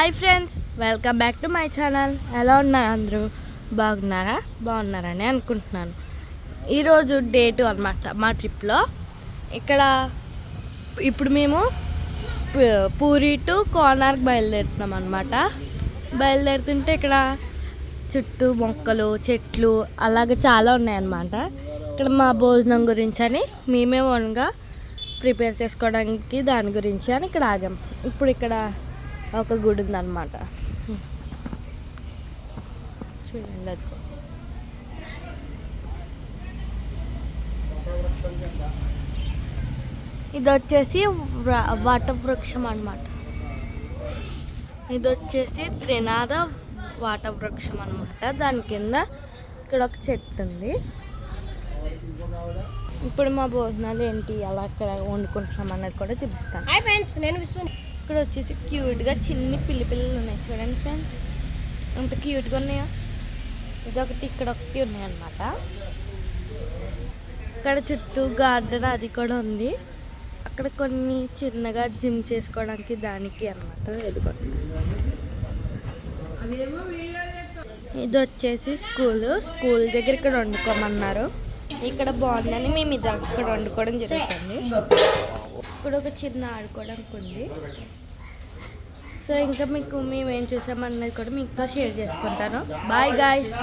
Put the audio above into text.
Hi friends, welcome back to my channel. ఎలా ఉన్నారు అందరూ? బాగున్నారని అనుకుంటున్నాను. ఈరోజు డే 2 అనమాట మా ట్రిప్లో. ఇప్పుడు మేము పూరి టు కోనార్క్ బయలుదేరుతున్నాం అనమాట. బయలుదేరుతుంటే ఇక్కడ చుట్టూ మొక్కలు, చెట్లు అలాగే చాలా ఉన్నాయన్నమాట. ఇక్కడ మా భోజనం గురించి అని మేమే ఓన్గా ప్రిపేర్ చేసుకోవడానికి దాని గురించి అని ఇక్కడ ఆగాం. ఇప్పుడు ఇక్కడ ఒక గుడి ఉందన్నమాట. చూడండి, అది ఇది వచ్చేసి వటవృక్షం అనమాట. ఇది వచ్చేసి త్రినాద వటవృక్షం అనమాట. దాని కింద ఇక్కడ ఒక చెట్టు ఉంది. ఇప్పుడు మా భోజనాలు ఏంటి అలా ఇక్కడ వండుకుంటున్నాం అన్నది కూడా చూపిస్తాను. హాయ్ ఫ్రెండ్స్, నేను విశ్వ. ఇక్కడ వచ్చేసి క్యూట్గా చిన్ని పిల్లలు ఉన్నాయి. చూడండి ఫ్రెండ్స్, అంత క్యూట్గా ఉన్నాయో. ఇదొకటి, ఇక్కడ ఒకటి ఉన్నాయన్నమాట. ఇక్కడ చుట్టూ గార్డెన్ అది కూడా ఉంది. అక్కడ కొన్ని చిన్నగా జిమ్ చేసుకోవడానికి దానికి అన్నమాట. ఇది వచ్చేసి స్కూల్ దగ్గర ఇక్కడ వండుకోమన్నారు. ఇక్కడ బాగుందని మేము ఇది అక్కడ వండుకోవడం జరుగుతుంది. ఇక్కడ ఒక చిన్న ఆడుకోవడానికి ఉంది. సో ఇంకా మీకు మేము ఏం చూసామన్నది కూడా మీతో షేర్ చేసుకుంటాను. Bye guys.